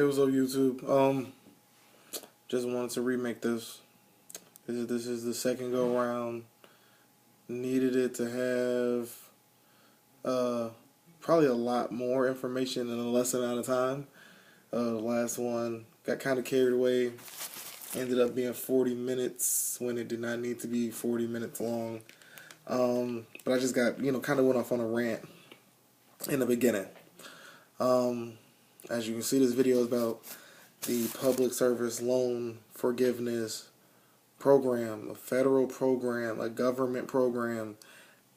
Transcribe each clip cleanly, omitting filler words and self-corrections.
Hey, what's up, YouTube? Just wanted to remake this. This is the second go round. Needed it to have probably a lot more information in a less amount of time. The last one got kind of carried away. Ended up being 40 minutes when it did not need to be 40 minutes long. But I just got, kind of went off on a rant in the beginning. As you can see, this video is about the Public Service Loan Forgiveness Program, a federal program, a government program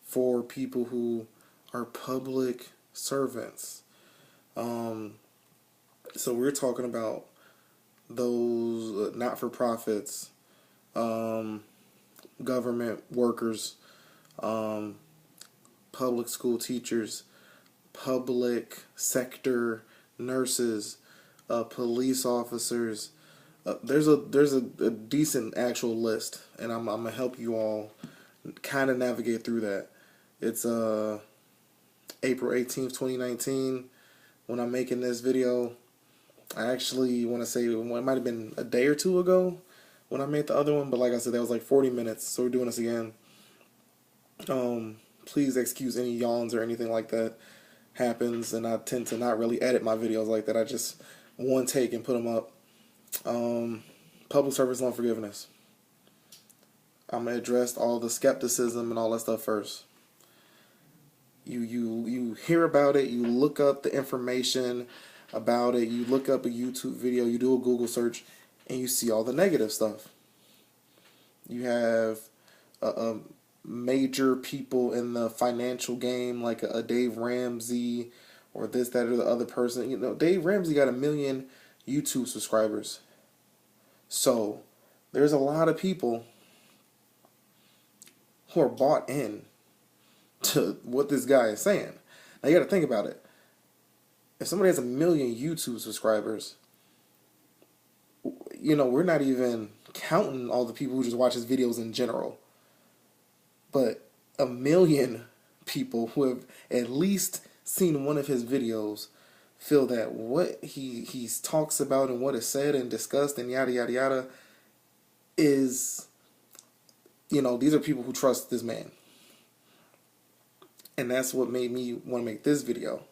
for people who are public servants. So we're talking about those not-for-profits, government workers, public school teachers, public sector nurses, police officers. There's a decent actual list, and I'm gonna help you all kind of navigate through that. It's April 18th, 2019 when I'm making this video. I actually want to say it might have been a day or two ago when I made the other one, but like I said, that was like 40 minutes, so we're doing this again. Please excuse any yawns or anything like that happens, and I tend to not really edit my videos like that. I just one take and put them up. Public service loan forgiveness. I'm gonna address all the skepticism and all that stuff first. You hear about it, you look up the information about it, you look up a YouTube video, you do a Google search, and you see all the negative stuff. You have major people in the financial game, like a Dave Ramsey or this, that, or the other person. Dave Ramsey got 1 million YouTube subscribers. So there's a lot of people who are bought in to what this guy is saying. Now you got to think about it. If somebody has 1 million YouTube subscribers, we're not even counting all the people who just watch his videos in general. But 1 million people who have at least seen one of his videos feel that what he talks about and what is said and discussed and yada yada yada is, these are people who trust this man. And that's what made me want to make this video,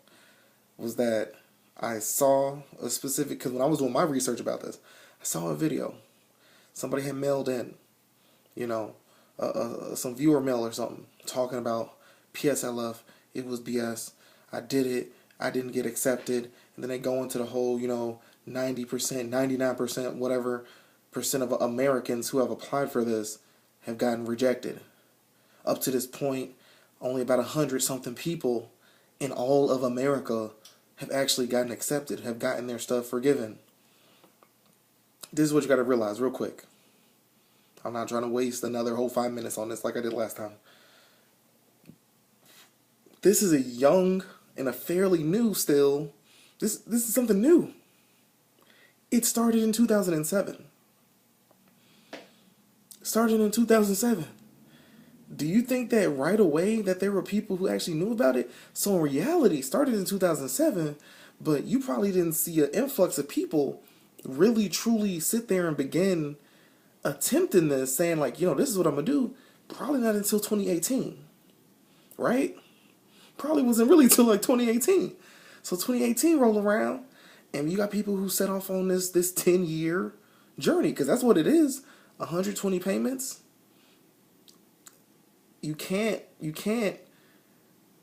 was that I saw a specific, because when I was doing my research about this, I saw a video. Somebody had mailed in, some viewer mail or something, talking about PSLF. It was BS. I did it. I didn't get accepted. And then they go into the whole, 90%, 99%, whatever percent of Americans who have applied for this have gotten rejected. Up to this point, only about 100-something people in all of America have actually gotten accepted, have gotten their stuff forgiven. This is what you got to realize real quick. I'm not trying to waste another whole 5 minutes on this like I did last time. This is a young and a fairly new still. This is something new. It started in 2007. Do you think that right away that there were people who actually knew about it? So in reality, it started in 2007, but you probably didn't see an influx of people really truly sit there and begin attempting this, saying like, this is what I'm gonna do. Probably not until 2018, right? Probably wasn't really till like 2018. So 2018 rolled around, and you got people who set off on this 10-year journey, because that's what it is. 120 payments. You can't.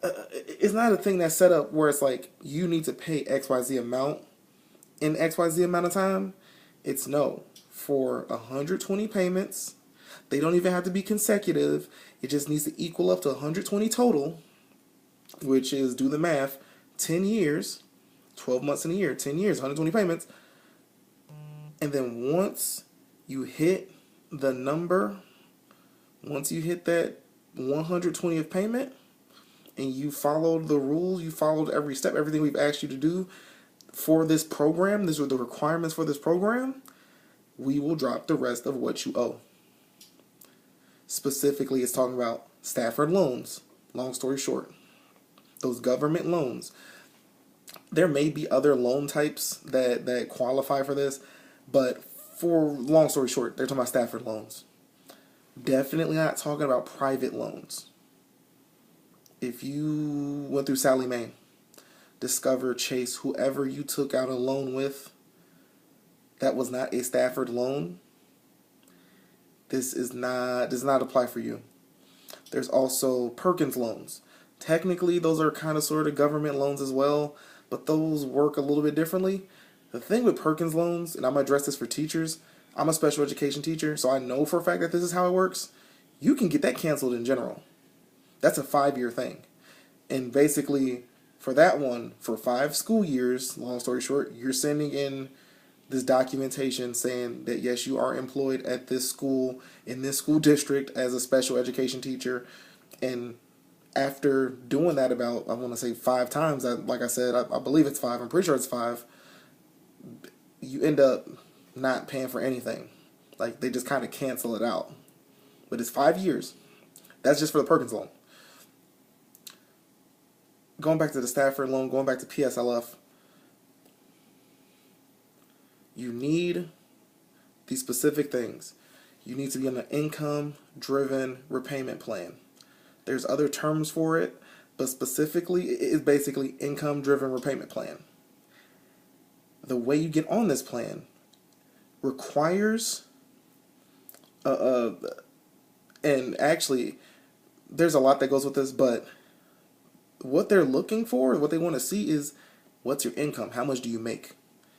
It's not a thing that's set up where it's like you need to pay XYZ amount in XYZ amount of time. It's no. For 120 payments, they don't even have to be consecutive. It just needs to equal up to 120 total, which is, do the math, 10 years, 12 months in a year, 10 years, 120 payments. And then once you hit the number, once you hit that 120th payment, and you followed the rules, you followed every step, everything we've asked you to do for this program, these are the requirements for this program, we will drop the rest of what you owe. Specifically, it's talking about Stafford loans. Long story short, those government loans. There may be other loan types that qualify for this, but for long story short, they're talking about Stafford loans. Definitely not talking about private loans. If you went through Sallie Mae, Discover, Chase, whoever you took out a loan with, that was not a Stafford loan, does not apply for you. There's also Perkins loans. Technically, those are kind of sort of government loans as well, but those work a little bit differently. The thing with Perkins loans, and I'm going to address this for teachers, I'm a special education teacher, so I know for a fact that this is how it works. You can get that canceled in general. That's a 5-year thing. And basically, for that one, for 5 school years, long story short, you're sending in this documentation saying that yes, you are employed at this school, in this school district as a special education teacher. And after doing that about, I want to say 5 times, like I said, I believe it's 5, I'm pretty sure it's 5, you end up not paying for anything. Like, they just kind of cancel it out. But it's 5 years. That's just for the Perkins loan. Going back to the Stafford loan, going back to PSLF, you need these specific things. You need to be on an income-driven repayment plan. There's other terms for it, but specifically, it is basically income-driven repayment plan. The way you get on this plan requires, and actually, there's a lot that goes with this, but what they're looking for, what they want to see is, what's your income? How much do you make?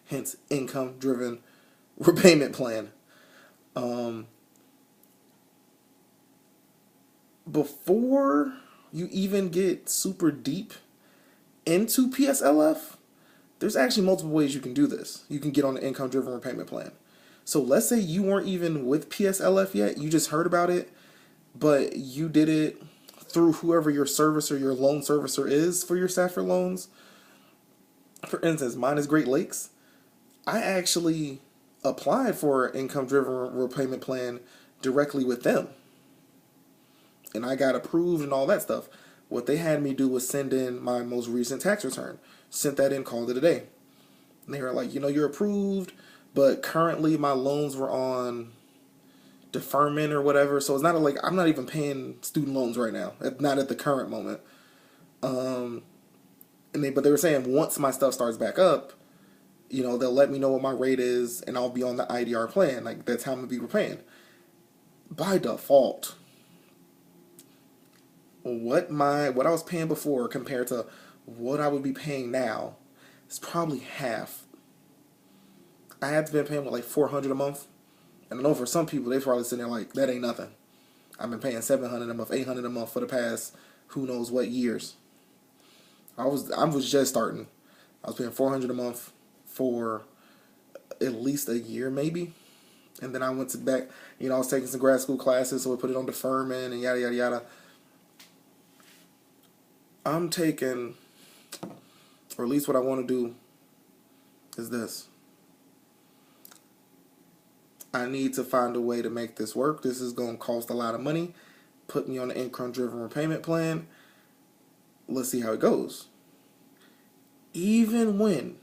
Hence, income-driven repayment plan. Before you even get super deep into PSLF, there's actually multiple ways you can do this. You can get on an income-driven repayment plan. So let's say you weren't even with PSLF yet, you just heard about it, but you did it through whoever your servicer, your loan servicer is for your Stafford loans. For instance, mine is Great Lakes. I actually applied for an income-driven repayment plan directly with them. And I got approved and all that stuff. What they had me do was send in my most recent tax return. Sent that in, called it a day. And they were like, you're approved, but currently my loans were on deferment or whatever. So it's not like I'm not even paying student loans right now. Not at the current moment. But they were saying once my stuff starts back up, they'll let me know what my rate is and I'll be on the IDR plan. Like, that's how I'm going to be repaying. By default, what I was paying before compared to what I would be paying now is probably half. I had to be paying like $400 a month. And I know for some people, they're probably sitting there like, that ain't nothing. I've been paying $700 a month, $800 a month for the past who knows what years. I was just starting. I was paying $400 a month for at least a year maybe. And then I went back, I was taking some grad school classes, so we put it on deferment and yada, yada, yada. I'm taking, or at least what I want to do is this. I need to find a way to make this work. This is going to cost a lot of money. Put me on an income-driven repayment plan. Let's see how it goes. Even when,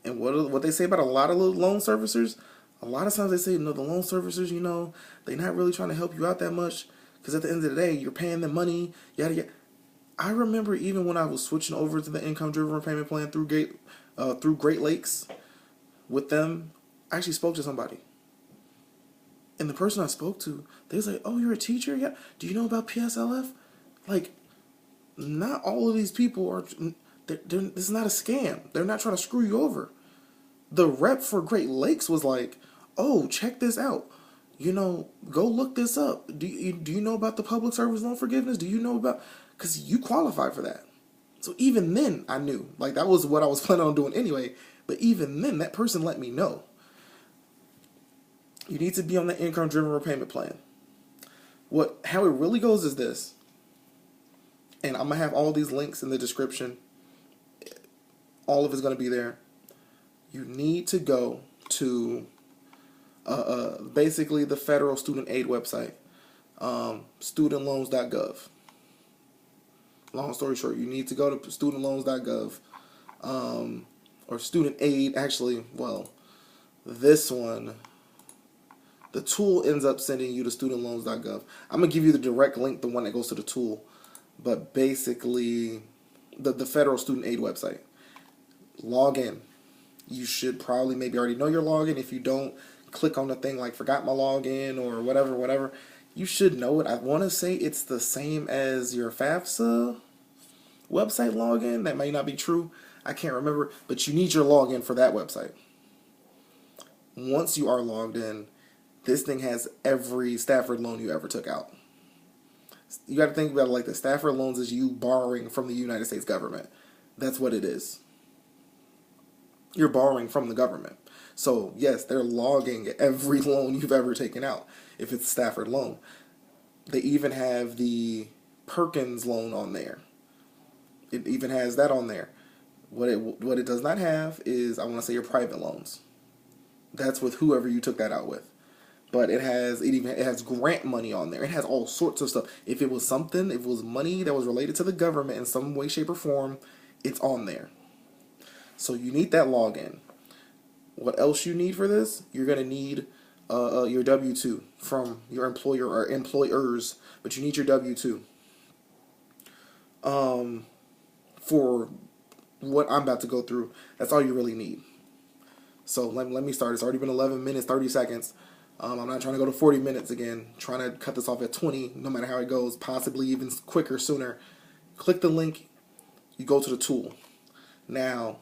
and what they say about a lot of loan servicers, a lot of times they say, no, the loan servicers, they're not really trying to help you out that much because at the end of the day, you're paying them money, yada, yada. I remember even when I was switching over to the income-driven repayment plan through Great Lakes with them, I actually spoke to somebody. And the person I spoke to, they was like, oh, you're a teacher? Yeah. Do you know about PSLF? Like, not all of these people are, this is not a scam. They're not trying to screw you over. The rep for Great Lakes was like, oh, check this out. Go look this up. Do you know about the public service loan forgiveness? Do you know about, because you qualify for that. So even then I knew, like, that was what I was planning on doing anyway. But even then, that person let me know. You need to be on the income-driven repayment plan. How it really goes is this. And I'm going to have all these links in the description. All of it's going to be there. You need to go to basically the federal student aid website, studentloans.gov. Long story short, you need to go to studentloans.gov. or student aid. Actually, well, this one, the tool ends up sending you to studentloans.gov. I'm going to give you the direct link, the one that goes to the tool. But basically, the federal student aid website. Log in. You should probably maybe already know your login. If you don't, click on the thing like forgot my login or whatever. You should know it. I want to say it's the same as your FAFSA website login. That may not be true. I can't remember. But you need your login for that website. Once you are logged in, this thing has every Stafford loan you ever took out. You got to think about it like the Stafford loans is you borrowing from the United States government. That's what it is. You're borrowing from the government. So, yes, they're logging every loan you've ever taken out, if it's a Stafford loan. They even have the Perkins loan on there. It even has that on there. What it does not have is, I want to say, your private loans. That's with whoever you took that out with. But it has grant money on there. It has all sorts of stuff. If it was money that was related to the government in some way, shape, or form, it's on there. So you need that login. What else you need for this? You're going to need your W-2 from your employer or employers, but you need your W-2 for what I'm about to go through. That's all you really need. So let me start. It's already been 11 minutes, 30 seconds. I'm not trying to go to 40 minutes again. Trying to cut this off at 20, no matter how it goes, possibly even quicker, sooner. Click the link. You go to the tool. Now,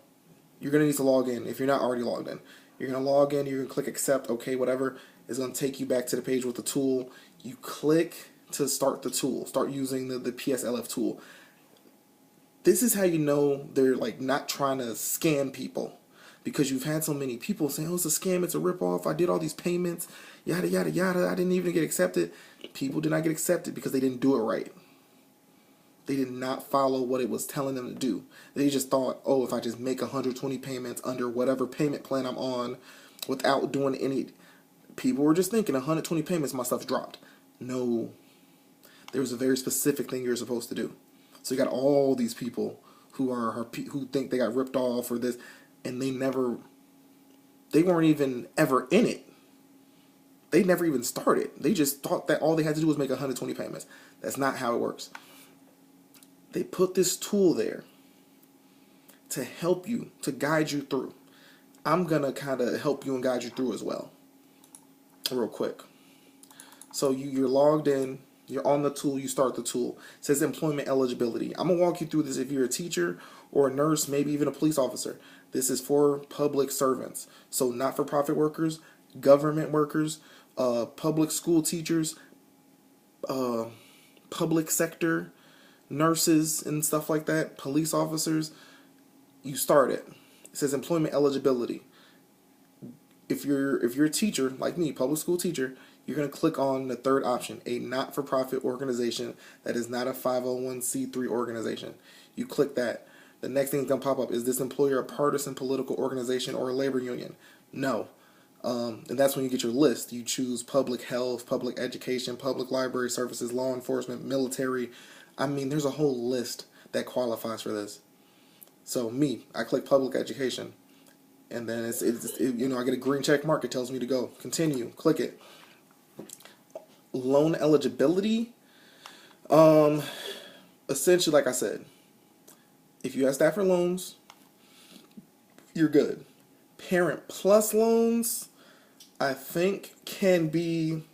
you're going to need to log in if you're not already logged in. You're going to log in. You're going to click accept, okay, whatever. It's going to take you back to the page with the tool. You click to start the tool. Start using the PSLF tool. This is how you know they're like not trying to scam people. Because you've had so many people saying, oh, it's a scam, it's a ripoff, I did all these payments, yada, yada, yada, I didn't even get accepted. People did not get accepted because they didn't do it right. They did not follow what it was telling them to do. They just thought, oh, if I just make 120 payments under whatever payment plan I'm on without doing any... People were just thinking 120 payments, my stuff's dropped. No. There was a very specific thing you're supposed to do. So you got all these people who think they got ripped off or this... And they weren't even ever in it. They never even started. They just thought that all they had to do was make 120 payments. That's not how it works. They put this tool there to help you, to guide you through. I'm going to kind of help you and guide you through as well. Real quick. So you're logged in. You're on the tool. You start the tool. It says employment eligibility. I'm going to walk you through this if you're a teacher or a nurse, maybe even a police officer. This is for public servants. So not-for-profit workers, government workers, public school teachers, public sector nurses and stuff like that, police officers. You start it. It says employment eligibility. If you're a teacher, like me, public school teacher, you're going to click on the third option, a not-for-profit organization that is not a 501c3 organization. You click that. The next thing that's going to pop up, is this employer a partisan political organization or a labor union? No. And that's when you get your list. You choose public health, public education, public library services, law enforcement, military. I mean, there's a whole list that qualifies for this. So I click public education. And then I get a green check mark. It tells me to go. Continue. Click it. Loan eligibility. Essentially, like I said, if you have Stafford loans, you're good. Parent Plus loans, I think, can be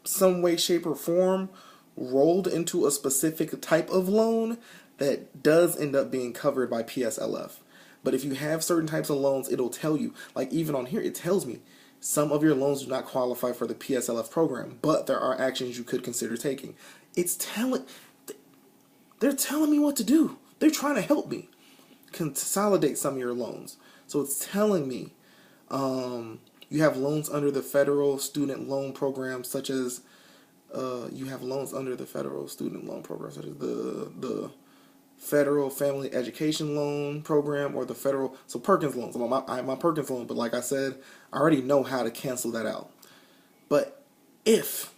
some way, shape, or form rolled into a specific type of loan that does end up being covered by PSLF. But if you have certain types of loans, it'll tell you. Like even on here, it tells me some of your loans do not qualify for the PSLF program, but there are actions you could consider taking. They're telling me what to do. They're trying to help me consolidate some of your loans. So it's telling me you have loans under the federal student loan program, such as the federal family education loan program, or the federal, so Perkins loans. I have my Perkins loan, but like I said, I already know how to cancel that out. But if,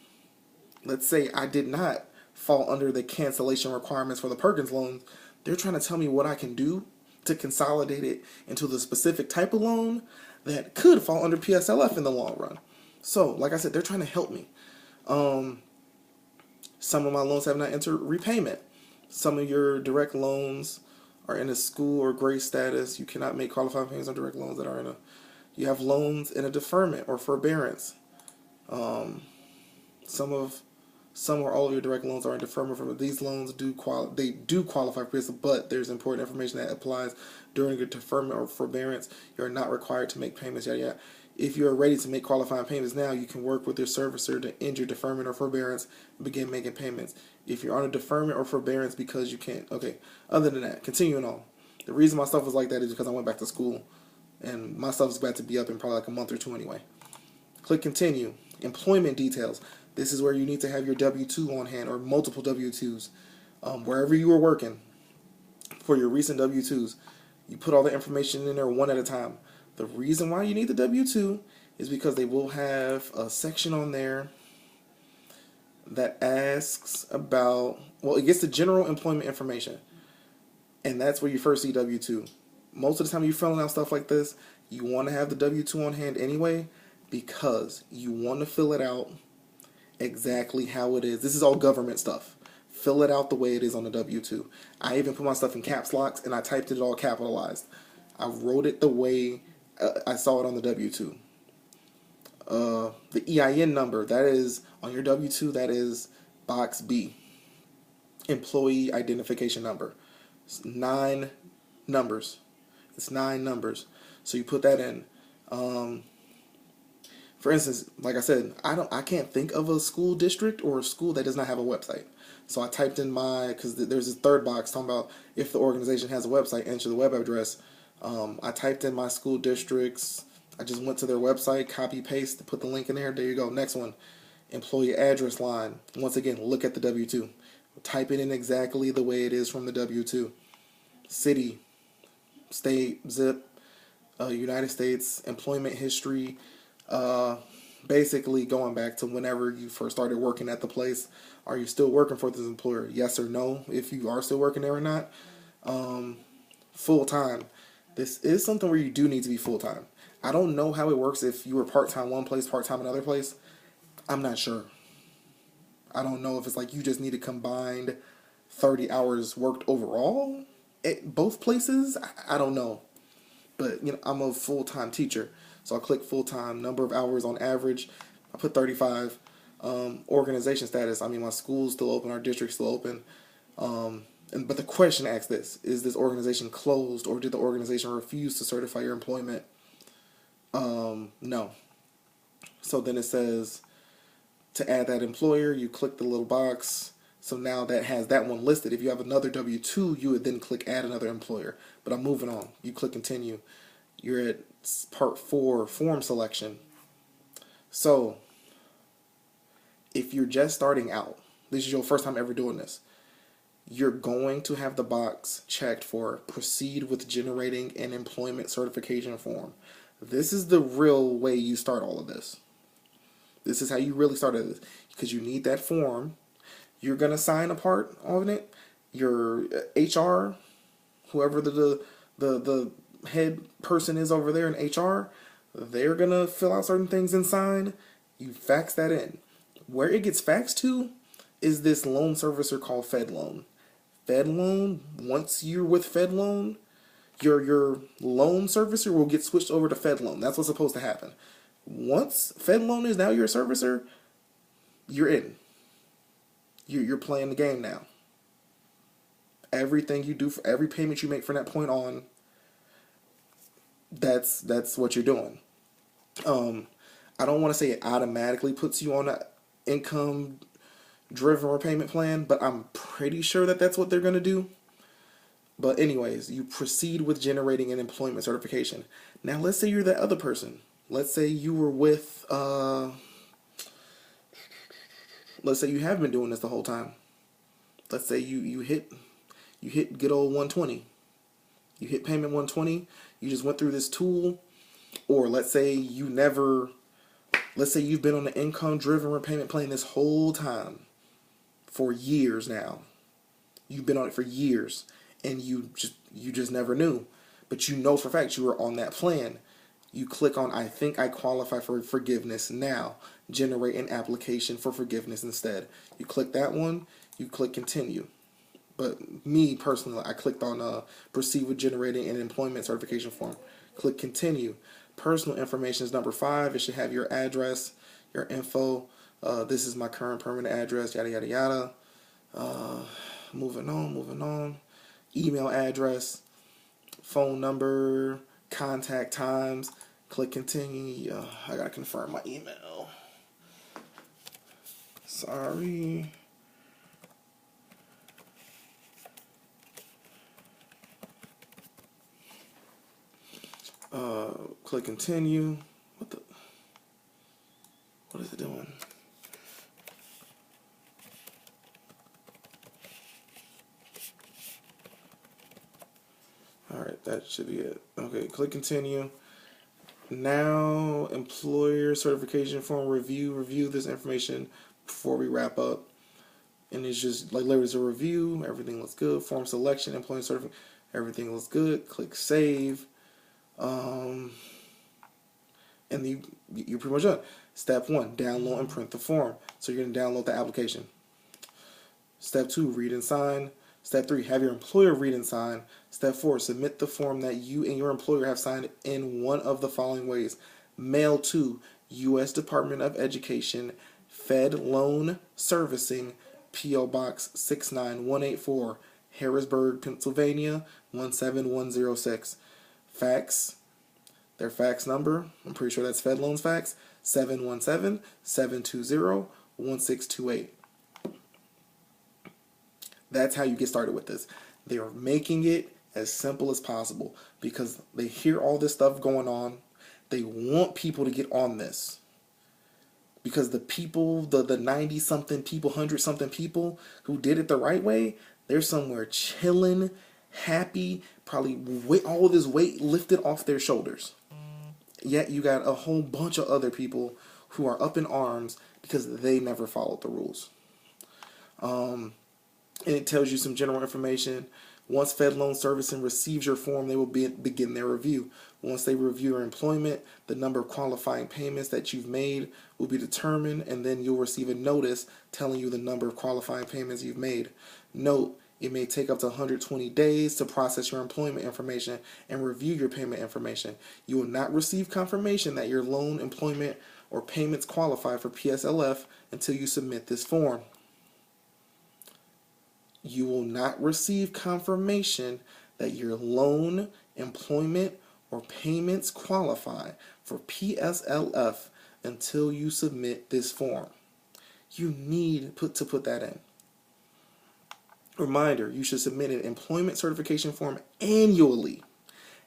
let's say I did not fall under the cancellation requirements for the Perkins loans, they're trying to tell me what I can do to consolidate it into the specific type of loan that could fall under PSLF in the long run. So, like I said, they're trying to help me. Some of my loans have not entered repayment. Some of your direct loans are in a school or grace status. You cannot make qualified payments on direct loans that are in a... You have loans in a deferment or forbearance. Some or all of your direct loans are in deferment. From these loans do qualify for PSLF, but there's important information that applies during your deferment or forbearance. You're not required to make payments. Yada yada. If you are ready to make qualifying payments now, you can work with your servicer to end your deferment or forbearance and begin making payments. If you're on a deferment or forbearance because you can't, okay. Other than that, continuing on. The reason my stuff was like that is because I went back to school, and my stuff is about to be up in probably like a month or two anyway. Click continue. Employment details. This is where you need to have your W-2 on hand or multiple W-2s. Wherever you were working for your recent W-2s, you put all the information in there one at a time. The reason why you need the W-2 is because they will have a section on there that asks about, well, it gets the general employment information. And that's where you first see W-2. Most of the time you're filling out stuff like this, you want to have the W-2 on hand anyway because you want to fill it out exactly how it is. This is all government stuff. Fill it out the way it is on the W-2. I even put my stuff in caps locks and I typed it all capitalized. I wrote it the way I saw it on the W-2. The EIN number, that is on your W-2, that is box B. Employee identification number. It's 9 numbers. It's 9 numbers. So you put that in. For instance, like I said, I can't think of a school district or a school that does not have a website. So I typed in because there's this third box talking about if the organization has a website, enter the web address. I typed in my school districts. I just went to their website, copy, paste, put the link in there. There you go. Next one, employee address line. Once again, look at the W-2. Type it in exactly the way it is from the W-2. City, state, zip, United States, employment history. Basically going back to whenever you first started working at the place. Are you still working for this employer? Yes or no, if you are still working there or not. Full-time. This is something where you do need to be full-time. I don't know how it works if you were part-time one place, part-time another place. I'm not sure. I don't know if it's like you just need a combined 30 hours worked overall at both places. I don't know. But, you know, I'm a full-time teacher. So I'll click full-time, number of hours on average. I put 35. Organization status. I mean, my school's still open, our district's still open. But the question asks this: is this organization closed, or did the organization refuse to certify your employment? No. So then it says to add that employer, you click the little box. So now that has that one listed. If you have another W-2, you would then click add another employer. But I'm moving on. You click continue. You're at part 4, form selection. So if you're just starting out, this is your first time ever doing this, you're going to have the box checked for proceed with generating an employment certification form. This is the real way you start all of this. This is how you really started this, because you need that form. You're going to sign a part on it. Your HR, whoever the head person is over there in HR, they're going to fill out certain things and sign. You fax that in. Where it gets faxed to is this loan servicer called FedLoan. FedLoan, once you're with FedLoan, your loan servicer will get switched over to FedLoan. That's what's supposed to happen. Once FedLoan is now your servicer, you're in. You're playing the game now. Everything you do, for every payment you make from that point on, that's what you're doing. I don't want to say it automatically puts you on an income-driven repayment plan, but I'm pretty sure that that's what they're going to do. But anyways, you proceed with generating an employment certification. Now, let's say you're that other person. Let's say you were with, let's say you have been doing this the whole time. Let's say you hit good old 120. You hit payment 120. You just went through this tool. Or let's say you've been on an income-driven repayment plan this whole time for years now. You've been on it for years, and you just never knew. but you know for a fact you were on that plan. You click on I think I qualify for forgiveness now. Generate an application for forgiveness instead. You click that one, you click continue. But me personally, I clicked on proceed with generating an employment certification form. Click continue. Personal information is number 5. It should have your address, your info. This is my current permanent address, yada, yada, yada. Moving on. Email address, phone number, contact times. Click continue. I gotta confirm my email. Sorry. Click continue. What is it doing? Alright, that should be it. Okay, click continue. Now, employer certification form review this information before we wrap up. And it's just like literally a review, everything looks good. Form selection, employee certification, everything looks good. Click save. And you're pretty much done. Step 1, download and print the form. So you're going to download the application. Step 2, read and sign. Step 3, have your employer read and sign. Step 4, submit the form that you and your employer have signed in one of the following ways. Mail to U.S. Department of Education, Fed Loan Servicing, P.O. Box 69184, Harrisburg, Pennsylvania 17106. Fax. Their fax number, I'm pretty sure that's Fed Loans fax, 717-720-1628. That's how you get started with this. They are making it as simple as possible because they hear all this stuff going on. They want people to get on this. Because the people, the 90-something people, 100-something people who did it the right way, they're somewhere chilling, happy, probably with all of this weight lifted off their shoulders. Yet you got a whole bunch of other people who are up in arms because they never followed the rules. And it tells you some general information. Once Fed Loan Servicing receives your form, they will begin their review. Once they review your employment, the number of qualifying payments that you've made will be determined, and then you'll receive a notice telling you the number of qualifying payments you've made. Note, it may take up to 120 days to process your employment information and review your payment information. You will not receive confirmation that your loan, employment, or payments qualify for PSLF until you submit this form. You will not receive confirmation that your loan, employment, or payments qualify for PSLF until you submit this form. You need to put that in. Reminder, you should submit an employment certification form annually,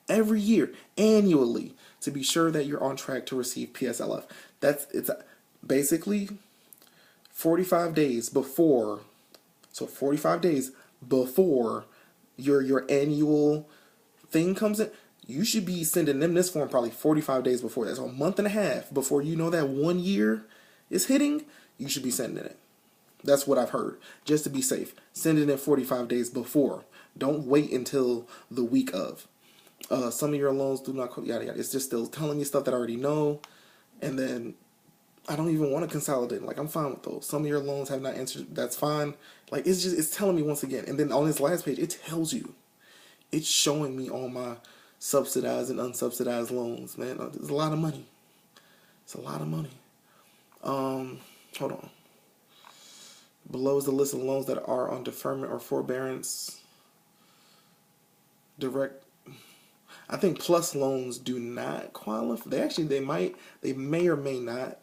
every year, annually, to be sure that you're on track to receive PSLF. It's basically 45 days before, so 45 days before your annual thing comes in, you should be sending them this form probably 45 days before that. So a month and a half before you know that 1 year is hitting, you should be sending it. That's what I've heard. Just to be safe, send it in 45 days before. Don't wait until the week of. Some of your loans do not, yada yada. It's just still telling you stuff that I already know, and then I don't even want to consolidate. Like, I'm fine with those. Some of your loans have not answered. That's fine. Like, it's telling me once again. And then on this last page, it tells you. It's showing me all my subsidized and unsubsidized loans. Man, it's a lot of money. It's a lot of money. Hold on. Below is the list of loans that are on deferment or forbearance. Direct. I think plus loans do not qualify. They may or may not.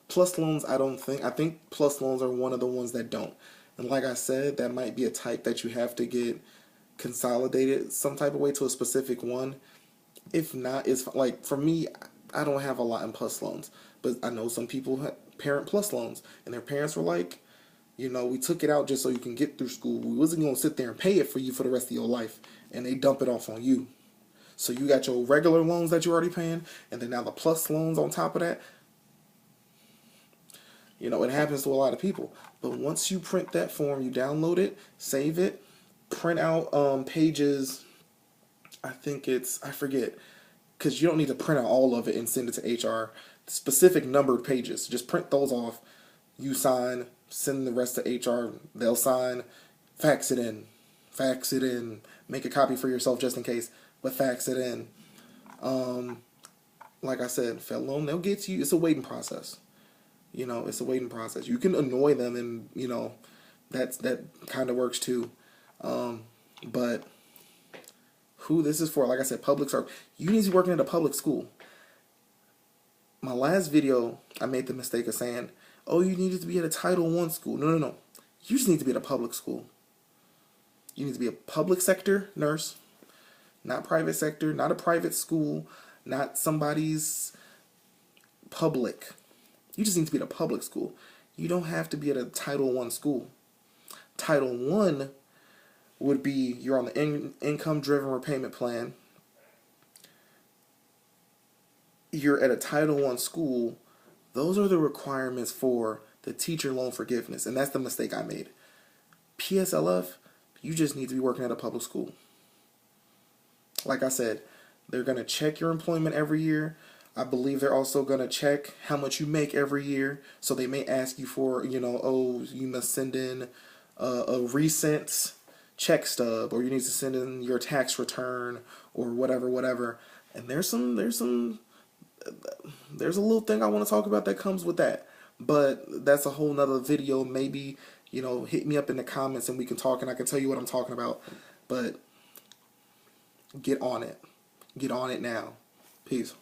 Plus loans, I don't think. I think plus loans are one of the ones that don't. And like I said, that might be a type that you have to get consolidated some type of way to a specific one. If not, it's like, for me, I don't have a lot in plus loans. But I know some people have parent plus loans. And their parents were like, you know, we took it out just so you can get through school. We wasn't going to sit there and pay it for you for the rest of your life. And they dump it off on you. So you got your regular loans that you're already paying. And then now the plus loans on top of that. You know, it happens to a lot of people. But once you print that form, you download it, save it, print out pages I think I forget, because you don't need to print out all of it and send it to HR. Specific numbered pages, just print those off. You sign, send the rest to HR. They'll sign, fax it in, make a copy for yourself just in case, but fax it in. Like I said, federal loan, they'll get to you. It's a waiting process. It's a waiting process. You can annoy them, and that kind of works too. But who this is for? Like I said, public service. You need to be working at a public school. My last video, I made the mistake of saying, "Oh, you needed to be at a Title I school." No. You just need to be at a public school. You need to be a public sector nurse, not private sector, not a private school, not somebody's public. You just need to be at a public school. You don't have to be at a Title I school. Title I would be you're on the income-driven repayment plan. You're at a Title I school. Those are the requirements for the teacher loan forgiveness, and that's the mistake I made. PSLF, you just need to be working at a public school. Like I said, they're going to check your employment every year. I believe they're also going to check how much you make every year. So they may ask you for, oh, you must send in a recent check stub, or you need to send in your tax return, or whatever. And there's a little thing I want to talk about that comes with that. But that's a whole nother video. Maybe, hit me up in the comments and we can talk and I can tell you what I'm talking about. But get on it. Get on it now. Peace.